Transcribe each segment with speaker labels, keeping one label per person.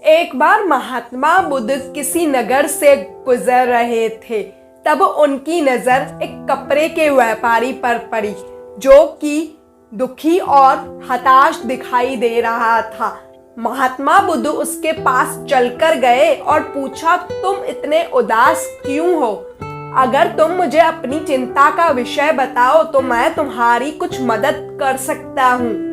Speaker 1: एक बार महात्मा बुद्ध किसी नगर से गुजर रहे थे। तब उनकी नजर एक कपड़े के व्यापारी पर पड़ी, जो कि दुखी और हताश दिखाई दे रहा था। महात्मा बुद्ध उसके पास चलकर गए और पूछा, तुम इतने उदास क्यों हो? अगर तुम मुझे अपनी चिंता का विषय बताओ तो मैं तुम्हारी कुछ मदद कर सकता हूँ।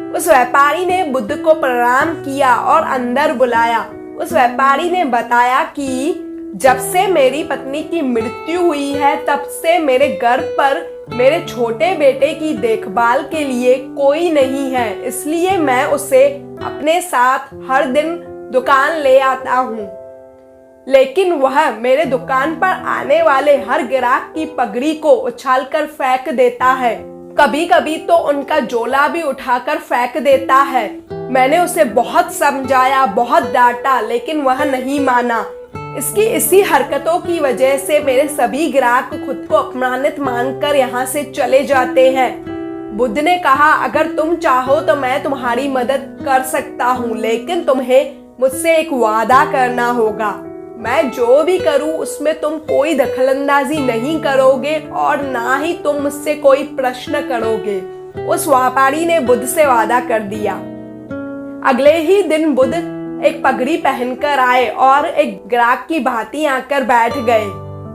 Speaker 1: उस व्यापारी ने बुद्ध को प्रणाम किया और अंदर बुलाया। उस व्यापारी ने बताया कि जब से मेरी पत्नी की मृत्यु हुई है, तब से मेरे घर पर मेरे छोटे बेटे की देखभाल के लिए कोई नहीं है, इसलिए मैं उसे अपने साथ हर दिन दुकान ले आता हूँ। लेकिन वह मेरे दुकान पर आने वाले हर ग्राहक की पगड़ी को उछालकर फेंक देता है। कभी कभी तो उनका झोला भी उठाकर फेंक देता है। मैंने उसे बहुत समझाया, बहुत डांटा, लेकिन वह नहीं माना। इसकी इसी हरकतों की वजह से मेरे सभी ग्राहक खुद को अपमानित मानकर यहाँ से चले जाते हैं। बुद्ध ने कहा, अगर तुम चाहो तो मैं तुम्हारी मदद कर सकता हूँ, लेकिन तुम्हें मुझसे एक वादा करना होगा। मैं जो भी करूँ उसमें तुम कोई दखलंदाजी नहीं करोगे और ना ही तुम मुझसे कोई प्रश्न करोगे। उस व्यापारी ने बुद्ध से वादा कर दिया। अगले ही दिन बुद्ध एक पगड़ी पहनकर आए और एक ग्राहक की भांति आकर बैठ गए।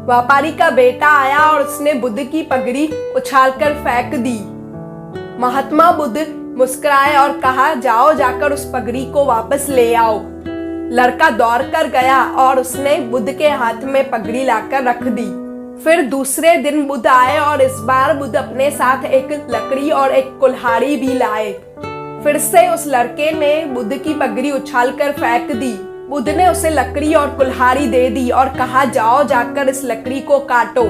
Speaker 1: व्यापारी का बेटा आया और उसने बुद्ध की पगड़ी उछालकर फेंक दी। महात्मा बुद्ध मुस्कुराए और कहा, जाओ जाकर उस पगड़ी को वापस ले आओ। लड़का दौड़कर गया और उसने बुद्ध के हाथ में पगड़ी लाकर रख दी। फिर दूसरे दिन बुद्ध आए और इस बार बुद्ध अपने साथ एक लकड़ी और एक कुल्हाड़ी भी लाए। फिर से उस लड़के ने बुद्ध की पगड़ी उछालकर फेंक दी। बुद्ध ने उसे लकड़ी और कुल्हाड़ी दे दी और कहा, जाओ जाकर इस लकड़ी को काटो।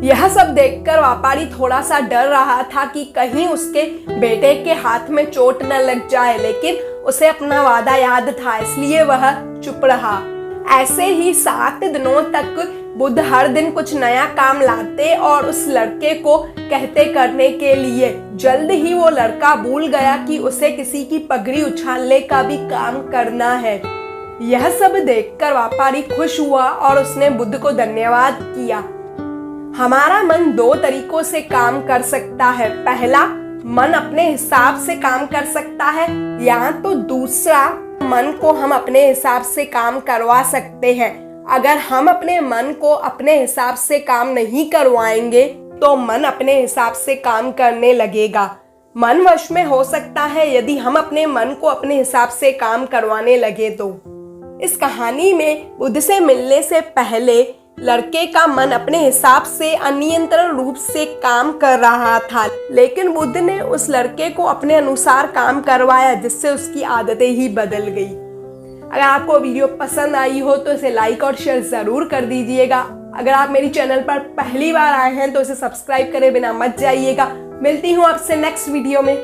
Speaker 1: यह सब देखकर व्यापारी थोड़ा सा डर रहा था कि कहीं उसके बेटे के हाथ में चोट न लग जाए, लेकिन उसे अपना वादा याद था, इसलिए वह चुप रहा। ऐसे ही 7 दिनों तक बुद्ध हर दिन कुछ नया काम लाते और उस लड़के को कहते करने के लिए। जल्द ही वो लड़का भूल गया कि उसे किसी की पगड़ी उछालने का भी काम करना है। यह सब देखकर व्यापारी खुश हुआ और उसने बुद्ध को धन्यवाद किया। हमारा मन 2 तरीकों से काम कर सकता है। पहला, मन अपने हिसाब से काम कर सकता है, या तो दूसरा, मन को हम अपने हिसाब से काम करवा सकते हैं। अगर हम अपने मन को अपने हिसाब से काम नहीं करवाएंगे तो मन अपने हिसाब से काम करने लगेगा। मन वश में हो सकता है यदि हम अपने मन को अपने हिसाब से काम करवाने लगे तो। इस कहानी में बुद्ध से मिलने से पहले लड़के का मन अपने हिसाब से अनियंत्रित रूप से काम कर रहा था, लेकिन बुद्ध ने उस लड़के को अपने अनुसार काम करवाया, जिससे उसकी आदतें ही बदल गई। अगर आपको वीडियो पसंद आई हो तो इसे लाइक और शेयर जरूर कर दीजिएगा। अगर आप मेरी चैनल पर पहली बार आए हैं तो इसे सब्सक्राइब करे बिना मत जाइएगा। मिलती हूँ आपसे नेक्स्ट वीडियो में।